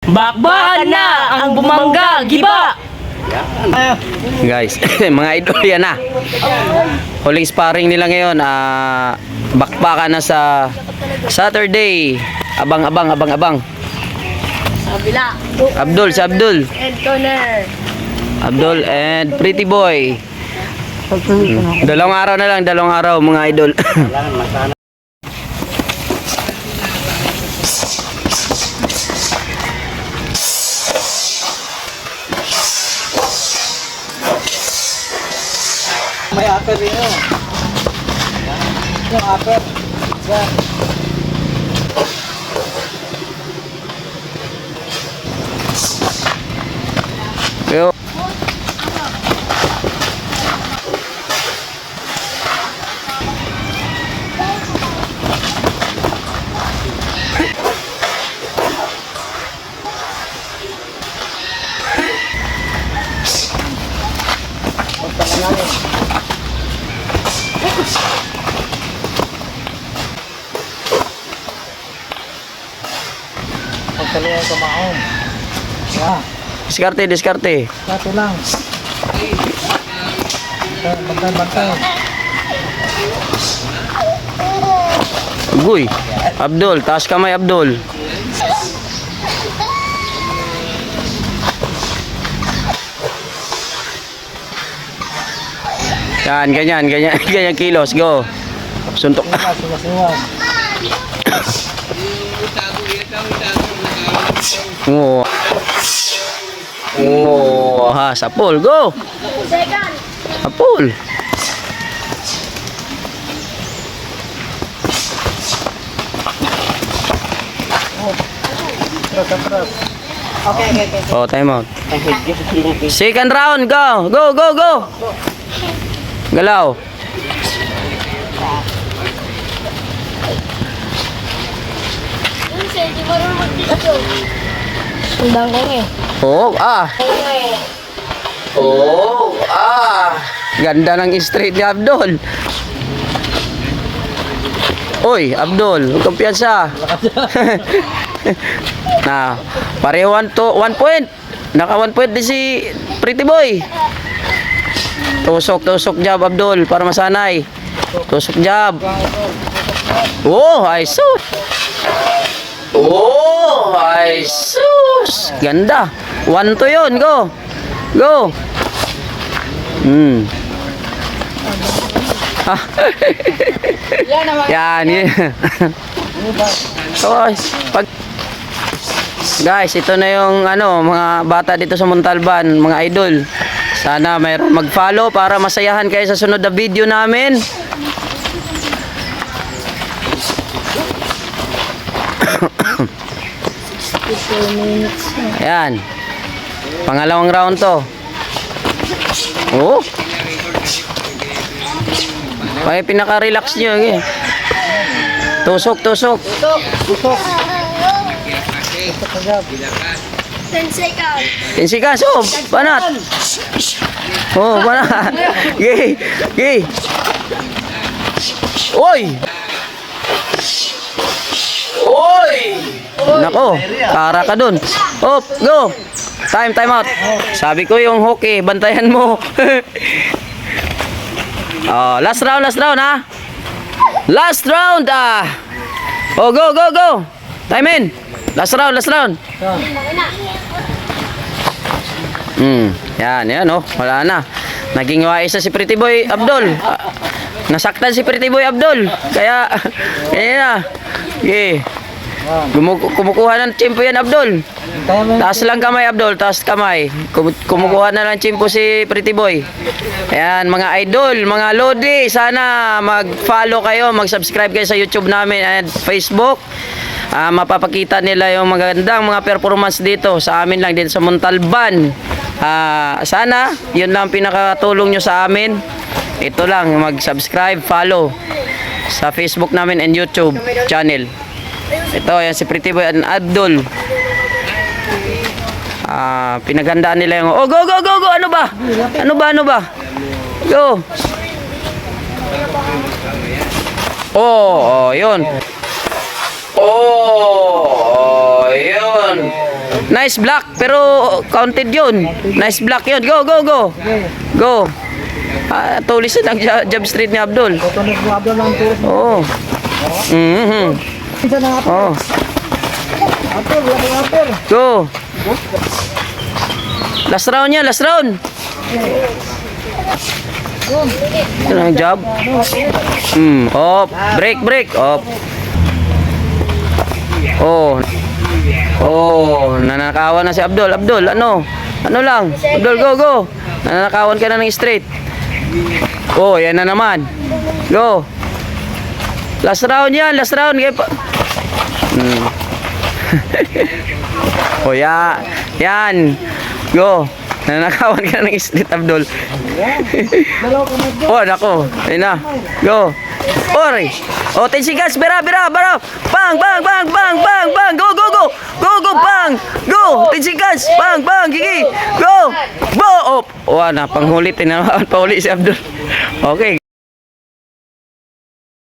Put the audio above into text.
Bakbakan na ang bumangga, giba! Guys, mga idol yan na. Huling sparring nila ngayon. Bakbakan na sa Saturday. Abang. Sabila. Abdul, si Abdul. And corner. Abdul and Pretty Boy. Dalawang araw na lang, mga idol. May akar rin yun. Yung akar. Yan. Yo. Pagkaluan sa maong. Yan. Diskarte. Kato lang. Bantay. Guy. Abdul, taas kamay Abdul. Yan, ganyan kilos, go. Suntok. Suwas. Sapul, go. Second. Sapul. Atras. Okay. Oh, time out. Second round, go. Galaw. Di marunong mag-disco. Sundang ko eh. Ganda ng straight ni Abdul. Oy, Abdul, huwag kang piyansa. Na, pareho 1 point. Naka 1 point din si Pretty Boy. Tusok jab Abdul para masanay. Tusok jab. Ay sus. Ganda. 1 to yun, go. Yan. Guys, ito na yung mga bata dito sa Montalban, mga idol. Sana mayroon mag-follow para masayahan kayo sa sunod na video namin. Ayan. Pangalawang round to. Ay, pinaka-relax nyo. Tusok. 10 seconds. 10 seconds. Banat. Banat. Gay. Oy. Nako, para ka dun. Go. Time out. Sabi ko yung hook bantayan mo. Last round ha. Last round go. Time in. Last round. Yan wala na. Naging wais si Pretty Boy Abdul. Nasaktan si Pretty Boy Abdul. Kaya na. Kumukuha ng tiyempo yan Abdul. Taas lang kamay Abdul, taas kamay. Kumukuha na lang tiyempo si Pretty Boy. Ayan mga idol, mga lodi, sana mag-follow kayo, mag-subscribe kayo sa YouTube namin at Facebook. Mapapakita nila yung magandang mga performance dito sa amin lang dito sa Montalban. Sana yun lang pinakatulong nyo sa amin. Ito lang, mag-subscribe, follow sa Facebook namin and YouTube channel. Ito, yan si Pretty Boy and Abdul. Pinaghandaan nila yung go. Ano ba? Go. Yun. Nice block, pero counted yun. Nice block yun. Go, go, go. Okay. Go. Tulis na ang jab straight ni Abdul. Tutunog mo Abdul ng tulis mo. Oo. Mhm. Isa na Abdul. Oh. Abdul, wala kang Abdul. Go. Last round yan, last round. Ito na ang jab. Off. Break, break. Off. Oh. Oh, nanakawan na si Abdul. Abdul, ano? Ano lang? Abdul, go, go. Nanakawan ka na ng straight. Oh, yan na naman. Go. Last round yan, last round. Oh, ya. Yan. Go. Nanakawan ka na ng straight, Abdul. Dalaw ka Abdul. Oh, nako. Ayun na. Go. Ori. Oh, 10 seconds. Bera, bera, bera. Bang, bang, bang, bang, bang, bang. Go, go, go. Go, go, bang. Go. 10 seconds. Bang, bang, gigi. Go. Go. Oh, na, panghulit. Tinamaan pa uli si Abdul. Okay.